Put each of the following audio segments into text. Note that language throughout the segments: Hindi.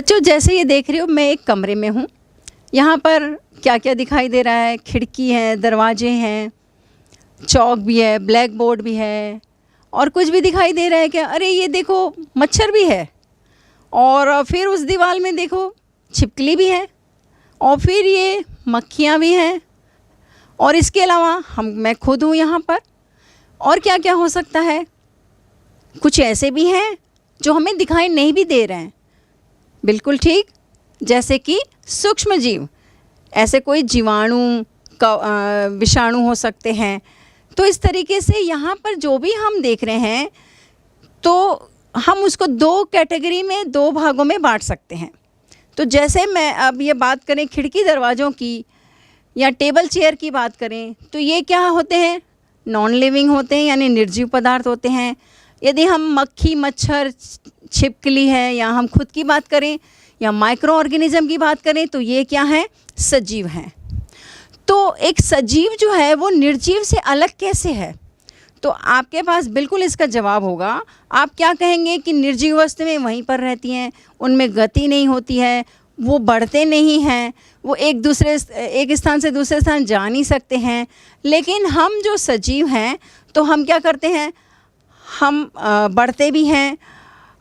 बच्चों, जैसे ये देख रहे हो मैं एक कमरे में हूँ। यहाँ पर क्या क्या दिखाई दे रहा है? खिड़की है, दरवाजे हैं, चौक भी है, ब्लैक बोर्ड भी है, और कुछ भी दिखाई दे रहा है क्या? अरे ये देखो, मच्छर भी है, और फिर उस दीवार में देखो छिपकली भी है, और फिर ये मक्खियाँ भी हैं, और इसके अलावा मैं खुद हूँ यहाँ पर। और क्या क्या हो सकता है? कुछ ऐसे भी हैं जो हमें दिखाई नहीं भी दे रहे हैं। बिल्कुल ठीक, जैसे कि सूक्ष्म जीव, ऐसे कोई जीवाणु का विषाणु हो सकते हैं। तो इस तरीके से यहाँ पर जो भी हम देख रहे हैं, तो हम उसको दो कैटेगरी में, दो भागों में बांट सकते हैं। तो जैसे मैं अब ये बात करें खिड़की दरवाज़ों की या टेबल चेयर की बात करें, तो ये क्या होते हैं? नॉन लिविंग होते हैं, यानी निर्जीव पदार्थ होते हैं। यदि हम मक्खी, मच्छर, छिपकली है, या हम खुद की बात करें या माइक्रो ऑर्गेनिज्म की बात करें, तो ये क्या है? सजीव हैं। तो एक सजीव जो है वो निर्जीव से अलग कैसे है? तो आपके पास बिल्कुल इसका जवाब होगा। आप क्या कहेंगे कि निर्जीव वस्तुएं वहीं पर रहती हैं, उनमें गति नहीं होती है, वो बढ़ते नहीं हैं, वो एक स्थान से दूसरे स्थान जा नहीं सकते हैं। लेकिन हम जो सजीव हैं, तो हम क्या करते हैं? हम बढ़ते भी हैं,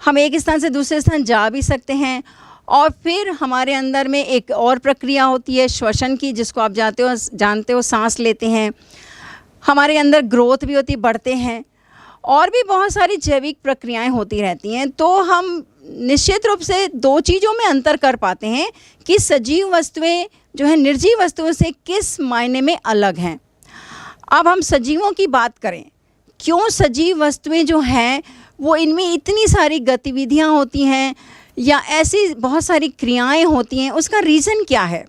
हम एक स्थान से दूसरे स्थान जा भी सकते हैं, और फिर हमारे अंदर में एक और प्रक्रिया होती है श्वसन की, जिसको आप जानते हो सांस लेते हैं। हमारे अंदर ग्रोथ भी होती, बढ़ते हैं, और भी बहुत सारी जैविक प्रक्रियाएं होती रहती हैं। तो हम निश्चित रूप से दो चीज़ों में अंतर कर पाते हैं कि सजीव वस्तुएं जो है निर्जीव वस्तुओं से किस मायने में अलग हैं। अब हम सजीवों की बात करें, क्यों सजीव वस्तुएं जो हैं वो इनमें इतनी सारी गतिविधियां होती हैं या ऐसी बहुत सारी क्रियाएं होती हैं, उसका रीज़न क्या है?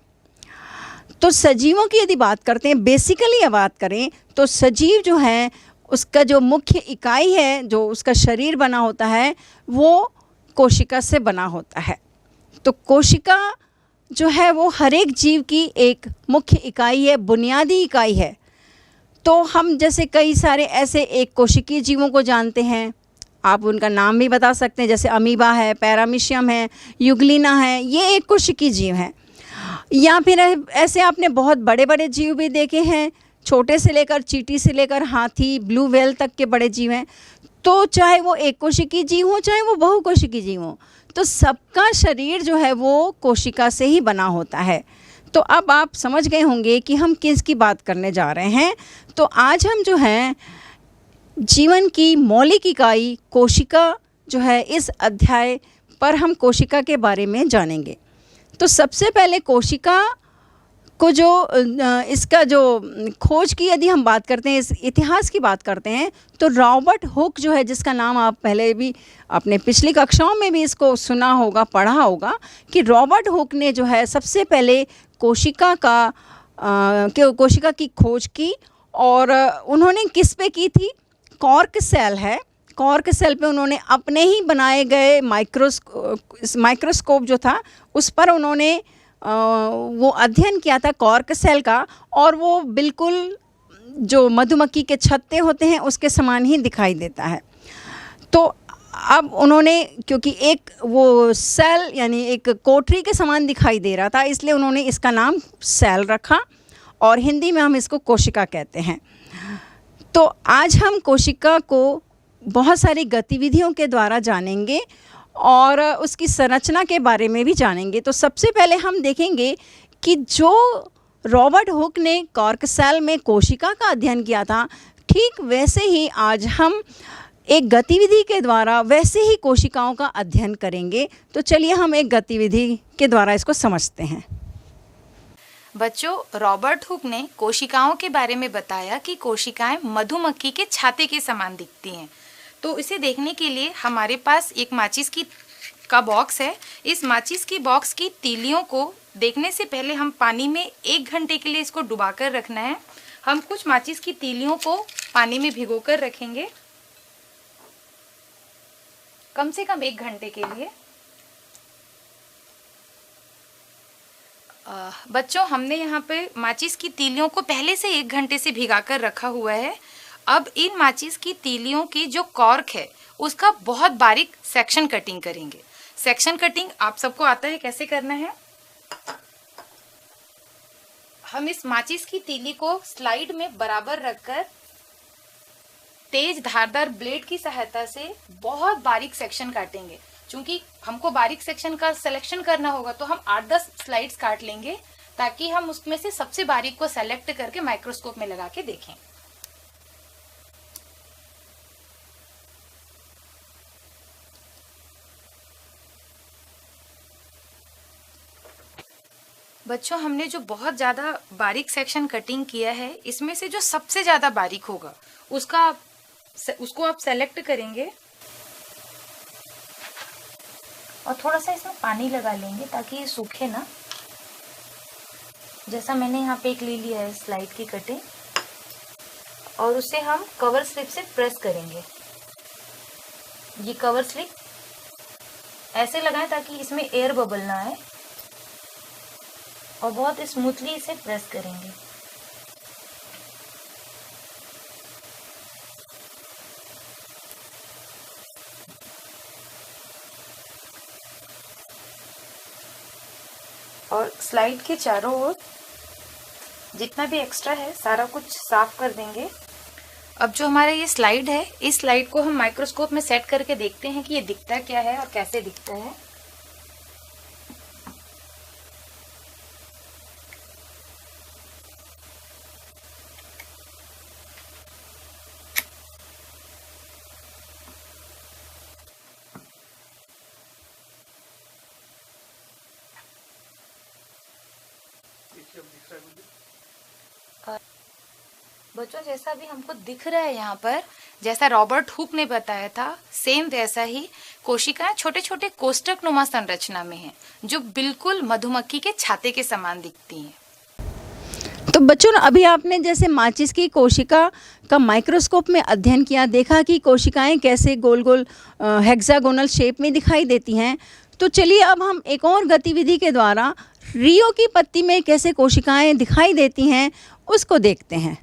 तो सजीवों की यदि बात करते हैं, बेसिकली बात करें, तो सजीव जो है उसका जो मुख्य इकाई है, जो उसका शरीर बना होता है, वो कोशिका से बना होता है। तो कोशिका जो है वो हर एक जीव की एक मुख्य इकाई है, बुनियादी इकाई है। तो हम जैसे कई सारे ऐसे एक कोशिकीय जीवों को जानते हैं, आप उनका नाम भी बता सकते हैं, जैसे अमीबा है, पैरामीशियम है, यूग्लिना है, ये एक कोशिकीय जीव हैं। या फिर ऐसे आपने बहुत बड़े बड़े जीव भी देखे हैं, छोटे से लेकर चींटी से लेकर हाथी, ब्लू व्हेल तक के बड़े जीव हैं। तो चाहे वो एक कोशिकीय जीव हो, चाहे वो बहुकोशिकीय जीव हो, तो सबका शरीर जो है वो कोशिका से ही बना होता है। तो अब आप समझ गए होंगे कि हम किसकी बात करने जा रहे हैं। तो आज हम जो है जीवन की मौलिक इकाई कोशिका जो है, इस अध्याय पर हम कोशिका के बारे में जानेंगे। तो सबसे पहले कोशिका को इसका जो खोज की यदि हम बात करते हैं, इस इतिहास की बात करते हैं, तो रॉबर्ट हुक जो है, जिसका नाम आप पहले भी अपने पिछली कक्षाओं में भी इसको सुना होगा, पढ़ा होगा, कि रॉबर्ट हुक ने जो है सबसे पहले कोशिका की खोज की। और उन्होंने किस पे की थी? कॉर्क सेल है, कॉर्क सेल पे उन्होंने अपने ही बनाए गए माइक्रोस्कोप जो था उस पर उन्होंने वो अध्ययन किया था कॉर्क सेल का, और वो बिल्कुल जो मधुमक्खी के छत्ते होते हैं उसके समान ही दिखाई देता है। तो अब उन्होंने, क्योंकि एक वो सेल यानी एक कोठरी के समान दिखाई दे रहा था, इसलिए उन्होंने इसका नाम सेल रखा, और हिंदी में हम इसको कोशिका कहते हैं। तो आज हम कोशिका को बहुत सारी गतिविधियों के द्वारा जानेंगे और उसकी संरचना के बारे में भी जानेंगे। तो सबसे पहले हम देखेंगे कि जो रॉबर्ट हुक ने कॉर्क सेल में कोशिका का अध्ययन किया था, ठीक वैसे ही आज हम एक गतिविधि के द्वारा वैसे ही कोशिकाओं का अध्ययन करेंगे। तो चलिए हम एक गतिविधि के द्वारा इसको समझते हैं। बच्चों, रॉबर्ट हुक ने कोशिकाओं के बारे में बताया कि कोशिकाएं मधुमक्खी के छाते के समान दिखती हैं। तो इसे देखने के लिए हमारे पास एक माचिस का बॉक्स है। इस माचिस की बॉक्स की तीलियों को देखने से पहले हम पानी में 1 घंटे के लिए इसको डुबाकर रखना है। हम कुछ माचिस की तीलियों को पानी में भिगोकर रखेंगे, कम से कम 1 घंटे के लिए। बच्चों, हमने यहाँ पे माचिस की तीलियों को पहले से 1 घंटे से भिगाकर रखा हुआ है। अब इन माचिस की तीलियों की जो कॉर्क है उसका बहुत बारीक सेक्शन कटिंग करेंगे। सेक्शन कटिंग आप सबको आता है कैसे करना है। हम इस माचिस की तीली को स्लाइड में बराबर रखकर तेज धारदार ब्लेड की सहायता से बहुत बारीक सेक्शन काटेंगे। क्योंकि हमको बारीक सेक्शन का सिलेक्शन करना होगा तो हम 8-10 स्लाइड्स काट लेंगे ताकि हम उसमें से सबसे बारीक को सेलेक्ट करके माइक्रोस्कोप में लगा के देखें। बच्चों, हमने जो बहुत ज़्यादा बारीक सेक्शन कटिंग किया है, इसमें से जो सबसे ज़्यादा बारीक होगा उसको आप सेलेक्ट करेंगे और थोड़ा सा इसमें पानी लगा लेंगे ताकि ये सूखे ना। जैसा मैंने यहाँ पे एक ले लिया है स्लाइड की कटिंग, और उसे हम कवर स्लिप से प्रेस करेंगे। ये कवर स्लिप ऐसे लगाएं ताकि इसमें एयर बबल ना आए, और बहुत स्मूथली इसे प्रेस करेंगे। और स्लाइड के चारों ओर जितना भी एक्स्ट्रा है सारा कुछ साफ कर देंगे। अब जो हमारा ये स्लाइड है, इस स्लाइड को हम माइक्रोस्कोप में सेट करके देखते हैं कि ये दिखता क्या है और कैसे दिखता है। बच्चों, जैसा भी हमको दिख रहा है यहाँ पर, जैसा रॉबर्ट हुक ने बताया था, सेम वैसा ही कोशिकाएं छोटे छोटे कोष्ठक नुमा संरचना में हैं, जो बिल्कुल मधुमक्खी के छाते के समान दिखती हैं। तो बच्चों, अभी आपने जैसे माचिस की कोशिका का माइक्रोस्कोप में अध्ययन किया, देखा कि कोशिकाएं कैसे गोल गोल हेक्सागोनल शेप में दिखाई देती हैं। तो चलिए अब हम एक और गतिविधि के द्वारा रियो की पत्ती में कैसे कोशिकाएं दिखाई देती हैं उसको देखते हैं।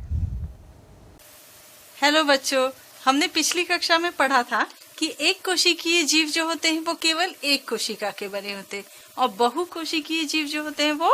हेलो बच्चों, हमने पिछली कक्षा में पढ़ा था कि एक कोशिकीय जीव जो होते हैं वो केवल एक कोशिका के बने होते हैं, और बहुकोशिकीय जीव जो होते हैं वो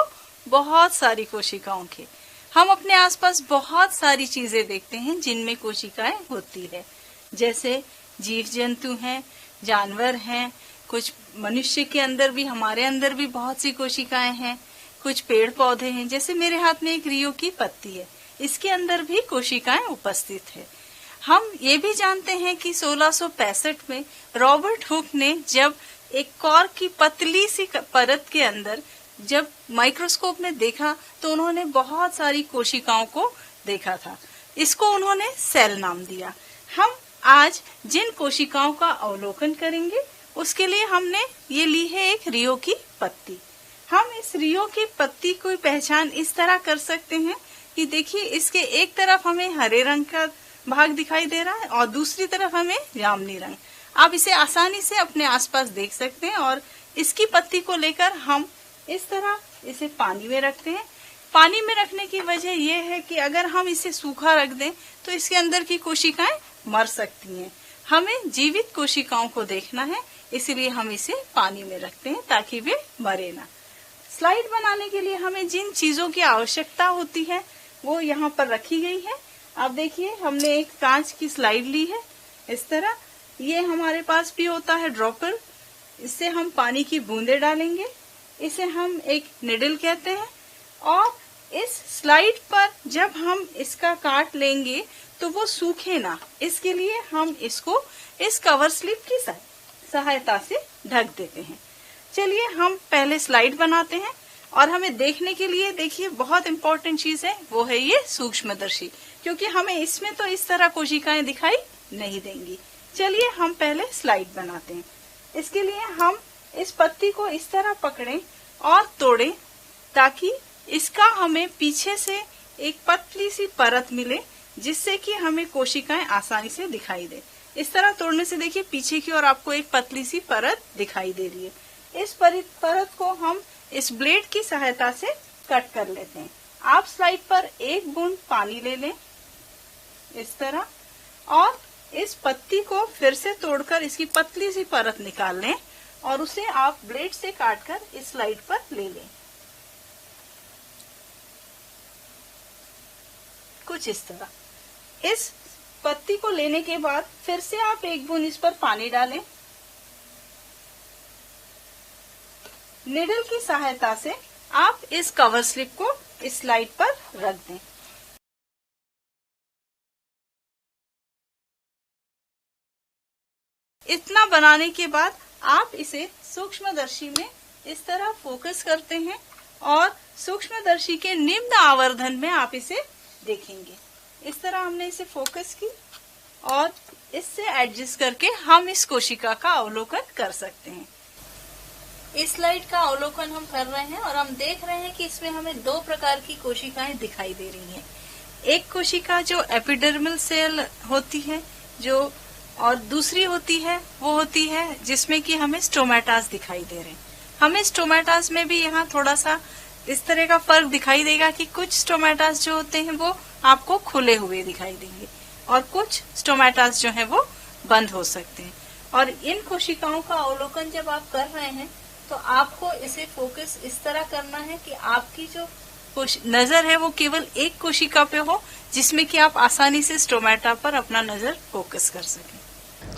बहुत सारी कोशिकाओं के। हम अपने आसपास बहुत सारी चीजें देखते हैं जिनमें कोशिकाएं होती है, जैसे जीव जंतु हैं, जानवर हैं, कुछ मनुष्य के अंदर भी, हमारे अंदर भी बहुत सी कोशिकाएं हैं, कुछ पेड़ पौधे हैं। जैसे मेरे हाथ में एक रियो की पत्ती है, इसके अंदर भी कोशिकाएं उपस्थित है। हम ये भी जानते हैं कि 1665 में रॉबर्ट हुक ने जब एक कॉर्क की पतली सी परत के अंदर जब माइक्रोस्कोप में देखा तो उन्होंने बहुत सारी कोशिकाओं को देखा था। इसको उन्होंने सेल नाम दिया। हम आज जिन कोशिकाओं का अवलोकन करेंगे उसके लिए हमने ये ली है एक रियो की पत्ती। हम इस रियो की पत्ती की पहचान इस तरह कर सकते हैं कि देखिए, इसके एक तरफ हमें हरे रंग का भाग दिखाई दे रहा है और दूसरी तरफ हमें जामुनी रंग। आप इसे आसानी से अपने आसपास देख सकते हैं। और इसकी पत्ती को लेकर हम इस तरह इसे पानी में रखते हैं। पानी में रखने की वजह यह है कि अगर हम इसे सूखा रख दें तो इसके अंदर की कोशिकाएं मर सकती हैं। हमें जीवित कोशिकाओं को देखना है, इसलिए हम इसे पानी में रखते हैं ताकि वे मरे ना। स्लाइड बनाने के लिए हमें जिन चीजों की आवश्यकता होती है वो यहाँ पर रखी गई है। आप देखिए, हमने एक कांच की स्लाइड ली है इस तरह। ये हमारे पास भी होता है ड्रॉपर, इससे हम पानी की बूंदें डालेंगे। इसे हम एक निडल कहते हैं। और इस स्लाइड पर जब हम इसका काट लेंगे तो वो सूखे ना, इसके लिए हम इसको इस कवर स्लिप की सहायता से ढक देते हैं। चलिए हम पहले स्लाइड बनाते हैं। और हमें देखने के लिए, देखिए, बहुत इम्पोर्टेंट चीज है, वो है ये सूक्ष्मदर्शी, क्योंकि हमें इसमें तो इस तरह कोशिकाएं दिखाई नहीं देंगी। चलिए हम पहले स्लाइड बनाते हैं। इसके लिए हम इस पत्ती को इस तरह पकड़ें और तोड़ें ताकि इसका हमें पीछे से एक पतली सी परत मिले, जिससे कि हमें कोशिकाएं आसानी से दिखाई दे। इस तरह तोड़ने से देखिए पीछे की ओर आपको एक पतली सी परत दिखाई दे रही है। इस परत को हम इस ब्लेड की सहायता से कट कर लेते हैं। आप स्लाइड पर एक बूंद पानी ले लें इस तरह, और इस पत्ती को फिर से तोड़कर इसकी पतली सी परत निकाल लें और उसे आप ब्लेड से काटकर इस स्लाइड पर ले लें। कुछ इस तरह। इस पत्ती को लेने के बाद फिर से आप एक बूंद इस पर पानी डालें। निडल की सहायता से आप इस कवर स्लिप को इस स्लाइड पर रख दें। इतना बनाने के बाद आप इसे सूक्ष्मदर्शी में इस तरह फोकस करते हैं और सूक्ष्मदर्शी के निम्न आवर्धन में आप इसे देखेंगे। इस तरह हमने इसे फोकस की और इससे एडजस्ट करके हम इस कोशिका का अवलोकन कर सकते हैं। इस स्लाइड का अवलोकन हम कर रहे हैं और हम देख रहे हैं कि इसमें हमें दो प्रकार की कोशिकाएं दिखाई दे रही हैं। एक कोशिका जो एपिडर्मल सेल होती है जो, और दूसरी होती है वो होती है जिसमें कि हमें स्टोमेटास दिखाई दे रहे हैं। हमें स्टोमेटास में भी यहाँ थोड़ा सा इस तरह का फर्क दिखाई देगा कि कुछ स्टोमेटास जो होते हैं वो आपको खुले हुए दिखाई देंगे और कुछ स्टोमेटास जो है वो बंद हो सकते हैं। और इन कोशिकाओं का अवलोकन जब आप कर रहे हैं तो आपको इसे फोकस इस तरह करना है कि आपकी जो नजर है वो केवल एक कोशिका पे हो, जिसमें कि आप आसानी से स्टोमेटा पर अपना नजर फोकस कर सकें।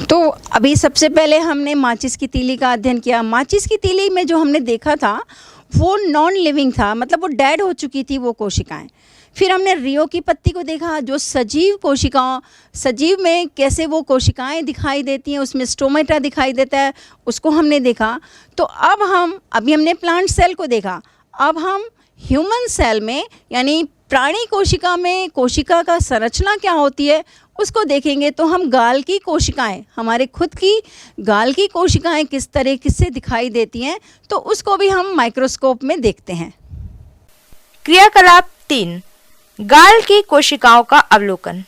तो अभी सबसे पहले हमने माचिस की तीली का अध्ययन किया। माचिस की तीली में जो हमने देखा था वो नॉन लिविंग था, मतलब वो डेड हो चुकी थी वो कोशिकाएं। फिर हमने रियो की पत्ती को देखा जो सजीव कोशिकाओं, सजीव में कैसे वो कोशिकाएं दिखाई देती हैं, उसमें स्टोमेटा दिखाई देता है, उसको हमने देखा। तो अब अभी हमने प्लांट सेल को देखा, अब हम ह्यूमन सेल में यानी प्राणी कोशिका में कोशिका का संरचना क्या होती है उसको देखेंगे। तो हम गाल की कोशिकाएं, हमारे खुद की गाल की कोशिकाएं किस तरह से दिखाई देती हैं तो उसको भी हम माइक्रोस्कोप में देखते हैं। क्रियाकलाप 3, गाल की कोशिकाओं का अवलोकन।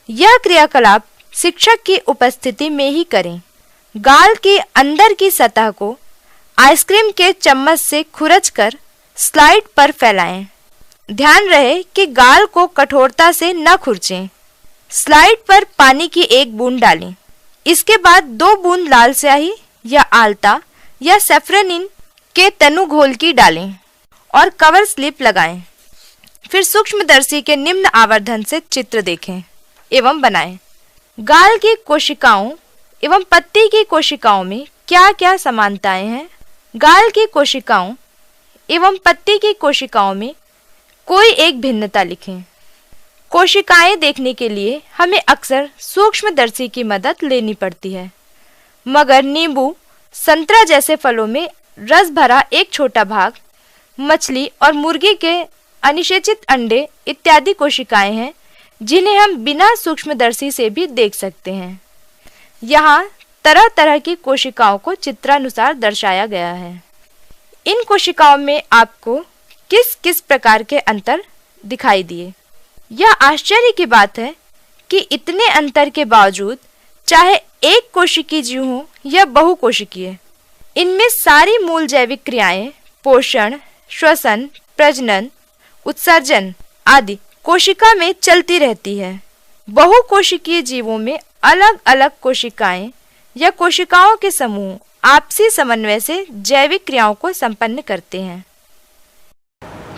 यह क्रियाकलाप शिक्षक की उपस्थिति में ही करें। गाल के अंदर की सतह को आइसक्रीम के चम्मच से खुरचकर स्लाइड पर फैलाएं। ध्यान रहे कि गाल को कठोरता से न खुरचें। स्लाइड पर पानी की एक बूंद डालें। इसके बाद 2 बूंद लाल स्याही या आल्ता या सेफ्रेनिन के तनु घोल की डालें और कवर स्लिप लगाएं। फिर सूक्ष्मदर्शी के निम्न आवर्धन से चित्र देखें एवं बनाएं। गाल की कोशिकाओं एवं पत्ती की कोशिकाओं में क्या क्या समानताएं हैं? गाल की कोशिकाओं एवं पत्ती की कोशिकाओं में कोई एक भिन्नता लिखें। कोशिकाएं देखने के लिए हमें अक्सर सूक्ष्मदर्शी की मदद लेनी पड़ती है, मगर नींबू, संतरा जैसे फलों में रस भरा एक छोटा भाग, मछली और मुर्गी के अनिषेचित अंडे इत्यादि कोशिकाएं हैं जिन्हें हम बिना सूक्ष्मदर्शी से भी देख सकते हैं। यहाँ तरह तरह की कोशिकाओं को चित्रानुसार दर्शाया गया है। इन कोशिकाओं में आपको किस किस प्रकार के अंतर दिखाई दिए? यह आश्चर्य की बात है कि इतने अंतर के बावजूद चाहे एक कोशिकीय जीव हो या बहुकोशिकीय, इनमें सारी मूल जैविक क्रियाएं पोषण, श्वसन, प्रजनन, उत्सर्जन आदि कोशिका में चलती रहती है। बहुकोशिकीय जीवों में अलग अलग कोशिकाएं या कोशिकाओं के समूह आपसी समन्वय से जैविक क्रियाओं को संपन्न करते हैं।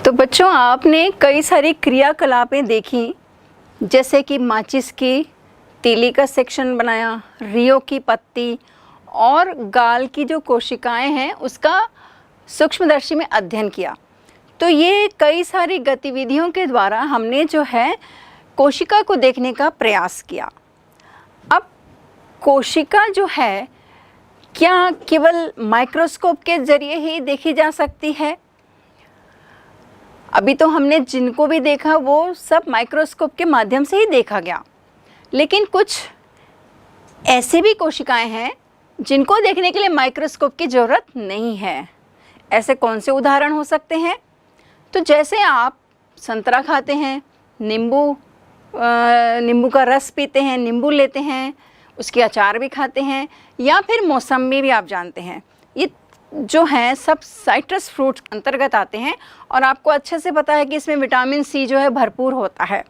तो बच्चों, आपने कई सारी क्रियाकलापें देखी, जैसे कि माचिस की तीली का सेक्शन बनाया, रियो की पत्ती और गाल की जो कोशिकाएं हैं उसका सूक्ष्मदर्शी में अध्ययन किया। तो ये कई सारी गतिविधियों के द्वारा हमने जो है कोशिका को देखने का प्रयास किया। अब कोशिका जो है क्या केवल माइक्रोस्कोप के जरिए ही देखी जा सकती है? अभी तो हमने जिनको भी देखा वो सब माइक्रोस्कोप के माध्यम से ही देखा गया, लेकिन कुछ ऐसे भी कोशिकाएं हैं जिनको देखने के लिए माइक्रोस्कोप की ज़रूरत नहीं है। ऐसे कौन से उदाहरण हो सकते हैं? तो जैसे आप संतरा खाते हैं, नींबू का रस पीते हैं, नींबू लेते हैं, उसके अचार भी खाते हैं, या फिर मौसम्बी भी आप जानते हैं। ये जो हैं सब साइट्रस फ्रूट अंतर्गत आते हैं और आपको अच्छे से पता है कि इसमें विटामिन सी जो है भरपूर होता है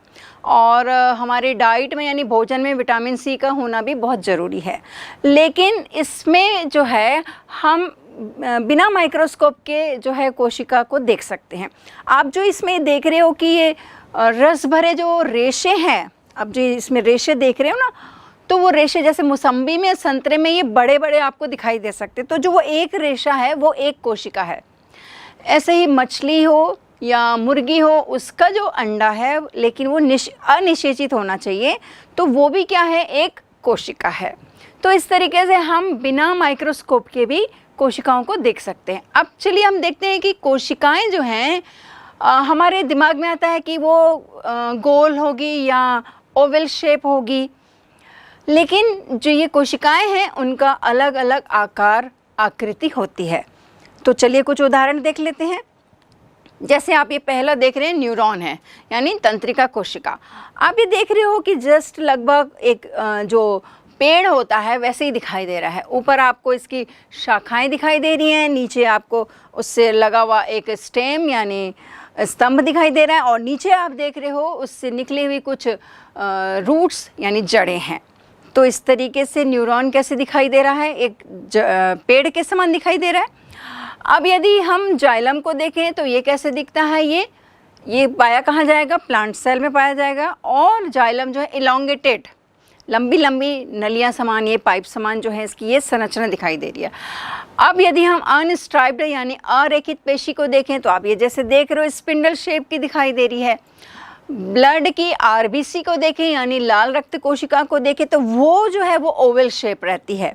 और हमारे डाइट में यानी भोजन में विटामिन सी का होना भी बहुत ज़रूरी है। लेकिन इसमें जो है हम बिना माइक्रोस्कोप के जो है कोशिका को देख सकते हैं। आप जो इसमें देख रहे हो कि ये रस भरे जो रेशे हैं, अब जो इसमें रेशे देख रहे हो ना, तो वो रेशे जैसे मौसम्बी में, संतरे में ये बड़े बड़े आपको दिखाई दे सकते, तो जो वो एक रेशा है वो एक कोशिका है। ऐसे ही मछली हो या मुर्गी हो, उसका जो अंडा है लेकिन वो अनिषेचित होना चाहिए, तो वो भी क्या है, एक कोशिका है। तो इस तरीके से हम बिना माइक्रोस्कोप के भी कोशिकाओं को देख सकते हैं। अब चलिए हम देखते हैं कि कोशिकाएं जो हैं हमारे दिमाग में आता है कि वो गोल होगी या ओवल शेप होगी, लेकिन जो ये कोशिकाएं हैं उनका अलग अलग आकार आकृति होती है। तो चलिए कुछ उदाहरण देख लेते हैं। जैसे आप ये पहला देख रहे हैं, न्यूरॉन है यानी तंत्रिका कोशिका। आप ये देख रहे हो कि जस्ट लगभग एक जो पेड़ होता है वैसे ही दिखाई दे रहा है। ऊपर आपको इसकी शाखाएं दिखाई दे रही हैं, नीचे आपको उससे लगा हुआ एक स्टेम यानी स्तंभ दिखाई दे रहा है और नीचे आप देख रहे हो उससे निकली हुई कुछ रूट्स यानी जड़ें हैं। तो इस तरीके से न्यूरॉन कैसे दिखाई दे रहा है, एक पेड़ के समान दिखाई दे रहा है। अब यदि हम जाइलम को देखें तो ये कैसे दिखता है, ये पाया कहाँ जाएगा, प्लांट सेल में पाया जाएगा। और जाइलम जो है इलोंगेटेड, लंबी लंबी नलियाँ समान, ये पाइप समान जो है इसकी ये संरचना दिखाई दे रही है। अब यदि हम अनस्ट्राइप्ड यानी अरेखित पेशी को देखें तो आप ये जैसे देख रहे हो स्पिंडल शेप की दिखाई दे रही है। ब्लड की आरबीसी को देखें यानी लाल रक्त कोशिका को देखें तो वो जो है वो ओवल शेप रहती है।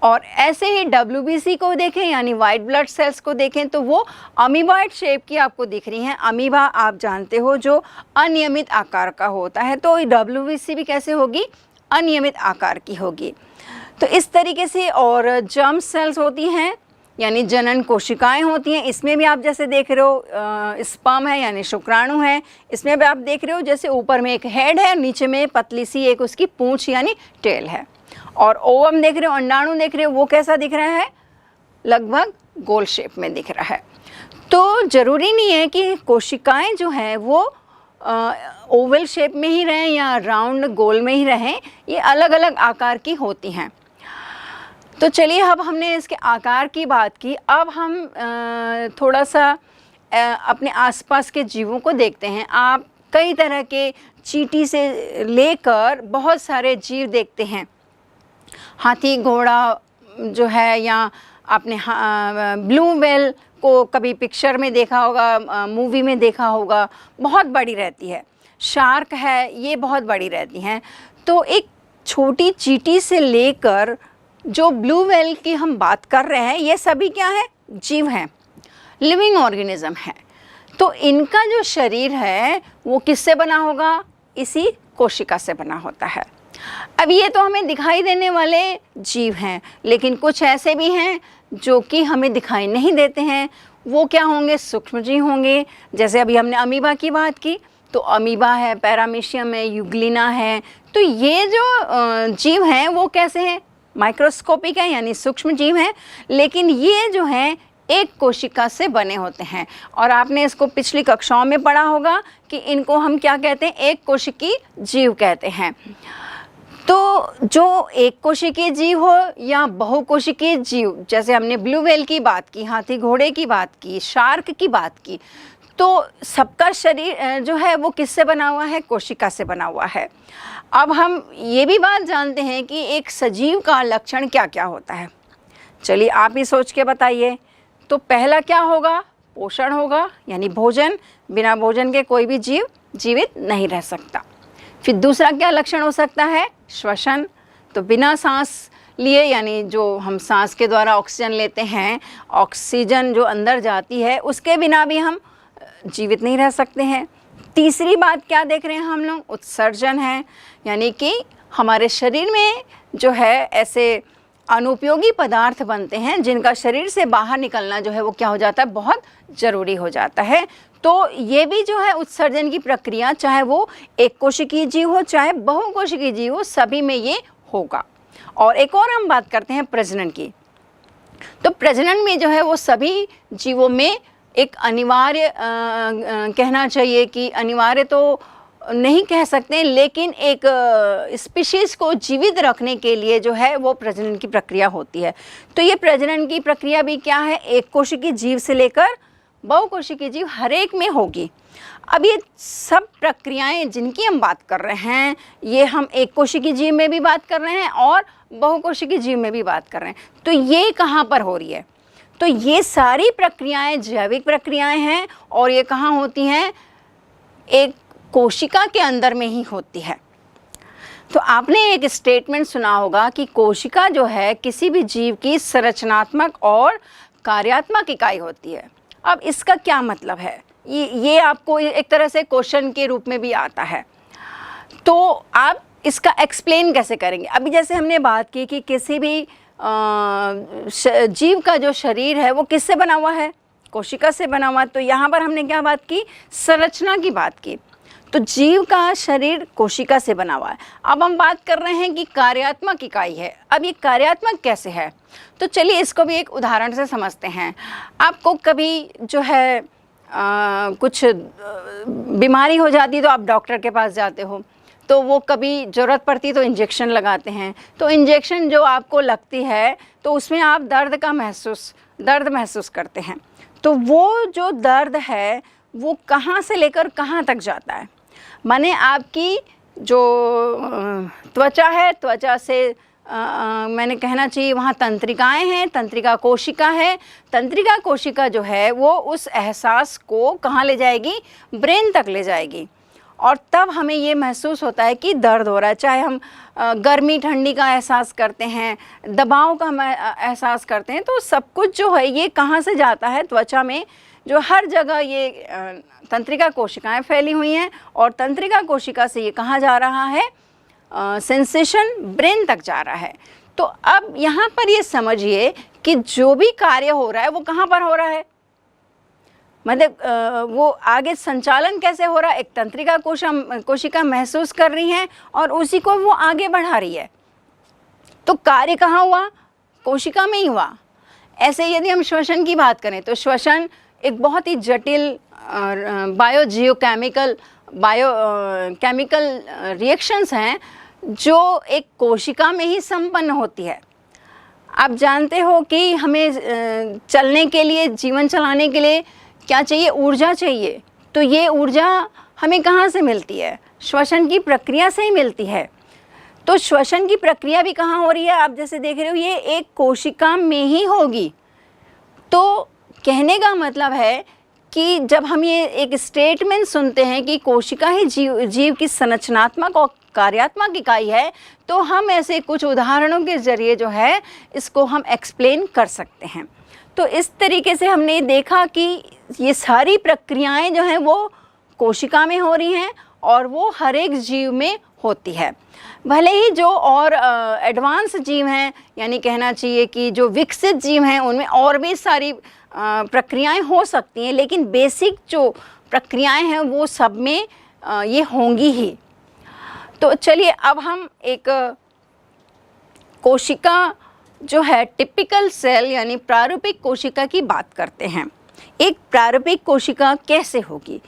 और ऐसे ही डब्ल्यूबीसी को देखें यानी वाइट ब्लड सेल्स को देखें तो वो अमीबॉइड शेप की आपको दिख रही हैं। अमीबा आप जानते हो जो अनियमित आकार का होता है, तो डब्ल्यूबीसी भी कैसे होगी, अनियमित आकार की होगी। तो इस तरीके से और जर्म सेल्स होती हैं यानी जनन कोशिकाएं होती हैं। इसमें भी आप जैसे देख रहे हो स्पर्म है यानी शुक्राणु है। इसमें भी आप देख रहे हो जैसे ऊपर में एक हेड है और नीचे में पतली सी एक उसकी पूंछ यानी टेल है। और ओवम देख रहे हो, अंडाणु देख रहे हो, वो कैसा दिख रहा है, लगभग गोल शेप में दिख रहा है। तो ज़रूरी नहीं है कि कोशिकाएं जो हैं वो ओवल शेप में ही रहें या राउंड गोल में ही रहें, ये अलग अलग आकार की होती हैं। तो चलिए अब हमने इसके आकार की बात की, अब हम थोड़ा सा अपने आसपास के जीवों को देखते हैं। आप कई तरह के चींटी से लेकर बहुत सारे जीव देखते हैं। हाथी, घोड़ा जो है, या आपने ब्लू व्हेल को कभी पिक्चर में देखा होगा, मूवी में देखा होगा, बहुत बड़ी रहती है। शार्क है, ये बहुत बड़ी रहती हैं। तो एक छोटी चींटी से लेकर जो ब्लू व्हेल की हम बात कर रहे हैं, ये सभी क्या है, जीव हैं, लिविंग ऑर्गेनिज्म है। तो इनका जो शरीर है वो किससे बना होगा, इसी कोशिका से बना होता है। अब ये तो हमें दिखाई देने वाले जीव हैं, लेकिन कुछ ऐसे भी हैं जो कि हमें दिखाई नहीं देते हैं। वो क्या होंगे, सूक्ष्मजीव होंगे। जैसे अभी हमने अमीबा की बात की, तो अमीबा है, पैरामीशियम है, यूग्लिना है। तो ये जो जीव हैं वो कैसे हैं, माइक्रोस्कोपिक है यानी सूक्ष्म जीव हैं, लेकिन ये जो हैं एक कोशिका से बने होते हैं। और आपने इसको पिछली कक्षाओं में पढ़ा होगा कि इनको हम क्या कहते हैं, एक कोशिकीय जीव कहते हैं। तो जो एक कोशिकीय जीव हो या बहुकोशिकीय जीव, जैसे हमने ब्लू व्हेल की बात की, हाथी घोड़े की बात की, शार्क की बात की, तो सबका शरीर जो है वो किससे बना हुआ है, कोशिका से बना हुआ है। अब हम ये भी बात जानते हैं कि एक सजीव का लक्षण क्या क्या होता है। चलिए आप ही सोच के बताइए। तो पहला क्या होगा, पोषण होगा यानी भोजन। बिना भोजन के कोई भी जीव जीवित नहीं रह सकता। फिर दूसरा क्या लक्षण हो सकता है, श्वसन। तो बिना सांस लिए यानी जो हम सांस के द्वारा ऑक्सीजन लेते हैं, ऑक्सीजन जो अंदर जाती है उसके बिना भी हम जीवित नहीं रह सकते हैं। तीसरी बात क्या देख रहे हैं हम लोग, उत्सर्जन है, यानी कि हमारे शरीर में जो है ऐसे अनुपयोगी पदार्थ बनते हैं जिनका शरीर से बाहर निकलना जो है वो क्या हो जाता है, बहुत ज़रूरी हो जाता है। तो ये भी जो है उत्सर्जन की प्रक्रिया, चाहे वो एक कोशिकीय जीव हो चाहे बहुकोशिकीय जीव हो, सभी में ये होगा। और एक और हम बात करते हैं प्रजनन की। तो प्रजनन में जो है वो सभी जीवों में एक अनिवार्य कहना चाहिए कि अनिवार्य तो नहीं कह सकते, लेकिन एक स्पीशीज को जीवित रखने के लिए जो है वो प्रजनन की प्रक्रिया होती है। तो ये प्रजनन की प्रक्रिया भी क्या है, एक कोशिकीय जीव से लेकर बहुकोशिकीय जीव हर एक में होगी। अब ये सब प्रक्रियाएं जिनकी हम बात कर रहे हैं, ये हम एक कोशिकीय जीव में भी बात कर रहे हैं और बहुकोशिकीय जीव में भी बात कर रहे हैं। तो ये कहाँ पर हो रही है? तो ये सारी प्रक्रियाएं जैविक प्रक्रियाएं हैं और ये कहाँ होती हैं? एक कोशिका के अंदर में ही होती है। तो आपने एक स्टेटमेंट सुना होगा कि कोशिका जो है किसी भी जीव की संरचनात्मक और कार्यात्मक इकाई होती है। अब इसका क्या मतलब है? ये आपको एक तरह से क्वेश्चन के रूप में भी आता है। तो आप इसका एक्सप्लेन कैसे करेंगे? अभी जैसे हमने बात की कि किसी भी जीव का जो शरीर है वो किससे बना हुआ है? कोशिका से बना हुआ। तो यहाँ पर हमने क्या बात की? संरचना की बात की। तो जीव का शरीर कोशिका से बना हुआ है। अब हम बात कर रहे हैं कि कार्यात्मक इकाई है। अब ये कार्यात्मक कैसे है? तो चलिए इसको भी एक उदाहरण से समझते हैं। आपको कभी जो है कुछ बीमारी हो जाती तो आप डॉक्टर के पास जाते हो, तो वो कभी ज़रूरत पड़ती तो इंजेक्शन लगाते हैं। तो इंजेक्शन जो आपको लगती है तो उसमें आप दर्द महसूस करते हैं। तो वो जो दर्द है वो कहाँ से लेकर कहाँ तक जाता है? माने आपकी जो त्वचा है, त्वचा से मैंने कहना चाहिए वहाँ तंत्रिकाएं हैं, तंत्रिका कोशिका है। तंत्रिका कोशिका जो है वो उस एहसास को कहाँ ले जाएगी? ब्रेन तक ले जाएगी। और तब हमें ये महसूस होता है कि दर्द हो रहा है। चाहे हम गर्मी ठंडी का एहसास करते हैं, दबाव का हम एहसास करते हैं, तो सब कुछ जो है ये कहाँ से जाता है? त्वचा में जो हर जगह ये तंत्रिका कोशिकाएं फैली हुई हैं और तंत्रिका कोशिका से ये कहाँ जा रहा है? सेंसेशन ब्रेन तक जा रहा है। तो अब यहाँ पर ये समझिए कि जो भी कार्य हो रहा है वो कहाँ पर हो रहा है? मतलब वो आगे संचालन कैसे हो रहा है? एक तंत्रिका कोशिका महसूस कर रही है और उसी को वो आगे बढ़ा रही है। तो कार्य कहाँ हुआ? कोशिका में ही हुआ। ऐसे यदि हम श्वसन की बात करें तो श्वसन एक बहुत ही जटिल बायोकेमिकल रिएक्शंस हैं जो एक कोशिका में ही संपन्न होती है। आप जानते हो कि हमें चलने के लिए, जीवन चलाने के लिए क्या चाहिए? ऊर्जा चाहिए। तो ये ऊर्जा हमें कहाँ से मिलती है? श्वसन की प्रक्रिया से ही मिलती है। तो श्वसन की प्रक्रिया भी कहाँ हो रही है? आप जैसे देख रहे हो ये एक कोशिका में ही होगी। तो कहने का मतलब है कि जब हम ये एक स्टेटमेंट सुनते हैं कि कोशिका ही जीव की संरचनात्मक और कार्यात्मक इकाई है, तो हम ऐसे कुछ उदाहरणों के ज़रिए जो है इसको हम एक्सप्लेन कर सकते हैं। तो इस तरीके से हमने देखा कि ये सारी प्रक्रियाएं जो हैं वो कोशिका में हो रही हैं और वो हर एक जीव में होती है। भले ही जो और एडवांस जीव हैं, यानी कहना चाहिए कि जो विकसित जीव हैं, उनमें और भी सारी प्रक्रियाएं हो सकती हैं, लेकिन बेसिक जो प्रक्रियाएं हैं वो सब में ये होंगी ही। तो चलिए अब हम एक कोशिका जो है टिपिकल सेल यानी प्रारूपिक कोशिका की बात करते हैं। एक प्रारूपिक कोशिका कैसे होगी?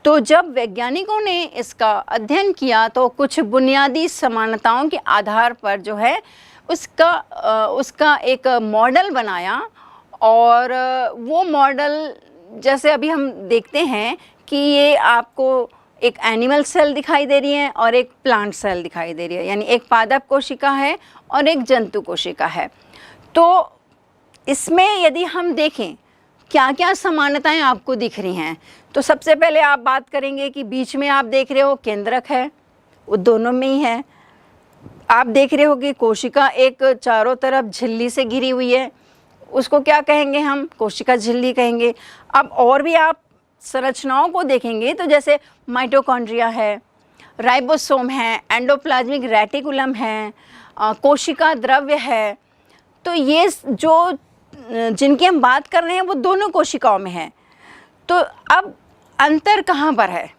तो जब वैज्ञानिकों ने इसका अध्ययन किया तो कुछ बुनियादी समानताओं के आधार पर जो है उसका एक मॉडल बनाया। और वो मॉडल जैसे अभी हम देखते हैं कि ये आपको एक एनिमल सेल दिखाई दे रही है और एक प्लांट सेल दिखाई दे रही है, यानी एक पादप कोशिका है और एक जंतु कोशिका है। तो इसमें यदि हम देखें क्या क्या समानताएं आपको दिख रही हैं, तो सबसे पहले आप बात करेंगे कि बीच में आप देख रहे हो केंद्रक है, वो दोनों में ही है। आप देख रहे हो कि कोशिका एक चारों तरफ झिल्ली से घिरी हुई है, उसको क्या कहेंगे? हम कोशिका झिल्ली कहेंगे। अब और भी आप संरचनाओं को देखेंगे तो जैसे माइटोकॉन्ड्रिया है, राइबोसोम है, एंडोप्लाज्मिक रेटिकुलम है, कोशिका द्रव्य है। तो ये जो जिनकी हम बात कर रहे हैं वो दोनों कोशिकाओं में है। तो अब अंतर कहाँ पर है?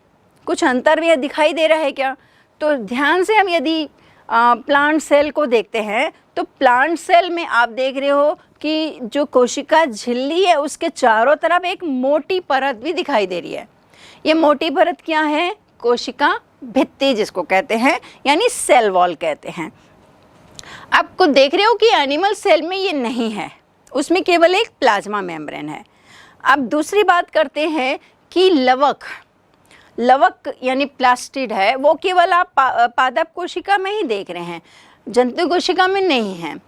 कुछ अंतर भी दिखाई दे रहा है क्या? तो ध्यान से हम यदि प्लांट सेल को देखते हैं तो प्लांट सेल में आप देख रहे हो आपकी जो कोशिका झिल्ली है उसके चारों तरफ एक मोटी परत भी दिखाई दे रही है। ये मोटी परत क्या है? कोशिका भित्ति जिसको कहते हैं, यानी सेल वॉल कहते हैं। आपको देख रहे हो कि एनिमल सेल में ये नहीं है, उसमें केवल एक प्लाज्मा मेम्ब्रेन है। अब दूसरी बात करते हैं कि लवक यानी प्लास्टिड है, वो केवल आप पादप कोशिका में ही देख रहे हैं, जंतु कोशिका में नहीं है।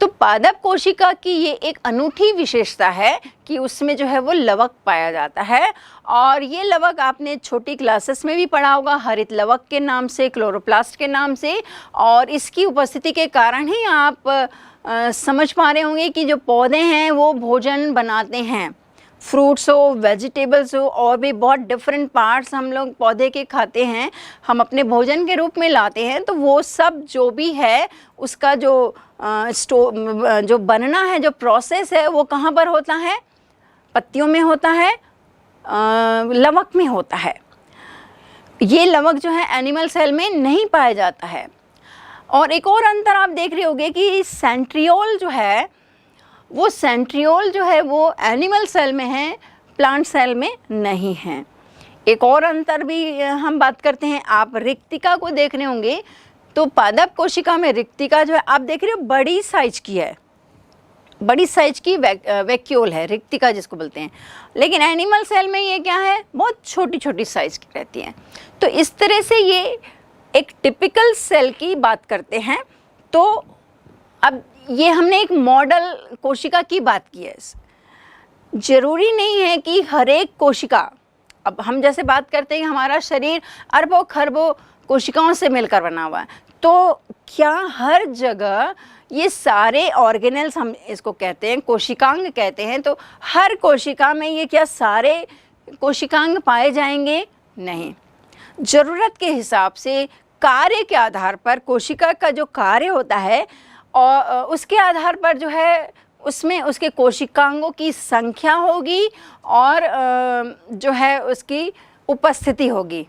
तो पादप कोशिका की ये एक अनूठी विशेषता है कि उसमें जो है वो लवक पाया जाता है। और ये लवक आपने छोटी क्लासेस में भी पढ़ा होगा, हरित लवक के नाम से, क्लोरोप्लास्ट के नाम से। और इसकी उपस्थिति के कारण ही आप समझ पा रहे होंगे कि जो पौधे हैं वो भोजन बनाते हैं, फ्रूट्स हो, वेजिटेबल्स हो, और भी बहुत डिफरेंट पार्ट्स हम लोग पौधे के खाते हैं, हम अपने भोजन के रूप में लाते हैं। तो वो सब जो भी है उसका जो जो बनना है, जो प्रोसेस है, वो कहाँ पर होता है? पत्तियों में होता है, लवक में होता है। ये लवक जो है एनिमल सेल में नहीं पाया जाता है। और एक और अंतर आप देख रहे होंगे कि सेंट्रियोल जो है वो एनिमल सेल में है, प्लांट सेल में नहीं है। एक और अंतर भी हम बात करते हैं, आप रिक्तिका को देख रहे होंगे, तो पादप कोशिका में रिक्तिका जो है आप देख रहे हो बड़ी साइज की है, बड़ी साइज की वैक्यूल है रिक्तिका जिसको बोलते हैं। लेकिन एनिमल सेल में ये क्या है? बहुत छोटी छोटी साइज की रहती है। तो इस तरह से ये एक टिपिकल सेल की बात करते हैं। तो अब ये हमने एक मॉडल कोशिका की बात की है। जरूरी नहीं है कि हर एक कोशिका, अब हम जैसे बात करते हैं कि हमारा शरीर अरबों खरबों कोशिकाओं से मिलकर बना हुआ है, तो क्या हर जगह ये सारे ऑर्गेनेल्स, हम इसको कहते हैं कोशिकांग कहते हैं, तो हर कोशिका में ये क्या सारे कोशिकांग पाए जाएंगे? नहीं। ज़रूरत के हिसाब से, कार्य के आधार पर, कोशिका का जो कार्य होता है और उसके आधार पर जो है उसमें उसके कोशिकांगों की संख्या होगी और जो है उसकी उपस्थिति होगी।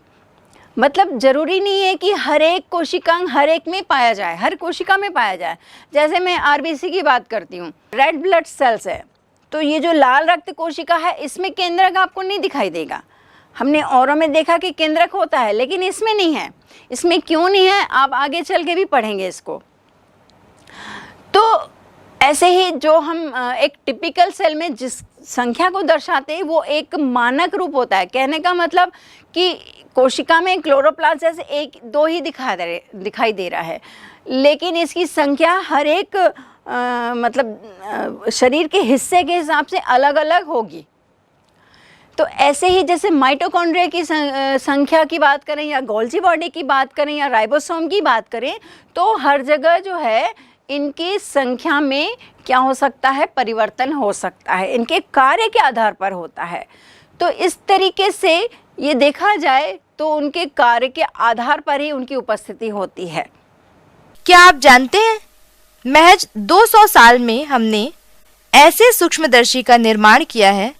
मतलब ज़रूरी नहीं है कि हर एक कोशिकांग हर एक में पाया जाए, हर कोशिका में पाया जाए। जैसे मैं आरबीसी की बात करती हूँ, रेड ब्लड सेल्स है, तो ये जो लाल रक्त कोशिका है इसमें केंद्रक आपको नहीं दिखाई देगा। हमने औरों में देखा कि केंद्रक होता है, लेकिन इसमें नहीं है। इसमें क्यों नहीं है आप आगे चल के भी पढ़ेंगे इसको। तो ऐसे ही जो हम एक टिपिकल सेल में जिस संख्या को दर्शाते हैं वो एक मानक रूप होता है। कहने का मतलब कि कोशिका में क्लोरोप्लास्ट जैसे एक दो ही दिखाई दे रहा है, लेकिन इसकी संख्या हर एक मतलब शरीर के हिस्से के हिसाब से अलग अलग होगी। तो ऐसे ही जैसे माइटोकॉन्ड्रिया की संख्या की बात करें या गोल्जी बॉडी की बात करें या राइबोसोम की बात करें, तो हर जगह जो है इनकी संख्या में क्या हो सकता है? परिवर्तन हो सकता है, इनके कार्य के आधार पर होता है। तो इस तरीके से ये देखा जाए तो उनके कार्य के आधार पर ही उनकी उपस्थिति होती है। क्या आप जानते हैं, महज 200 साल में हमने ऐसे सूक्ष्मदर्शी का निर्माण किया है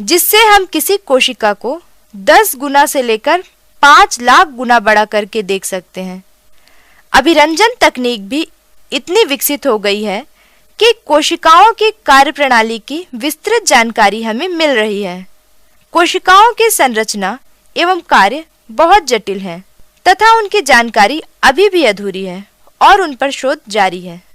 जिससे हम किसी कोशिका को 10 गुना से लेकर 5 लाख गुना बड़ा करके देख सकते हैं। अभिरंजन तकनीक भी इतनी विकसित हो गई है कि कोशिकाओं की कार्यप्रणाली की विस्तृत जानकारी हमें मिल रही है। कोशिकाओं की संरचना एवं कार्य बहुत जटिल है तथा उनकी जानकारी अभी भी अधूरी है और उन पर शोध जारी है।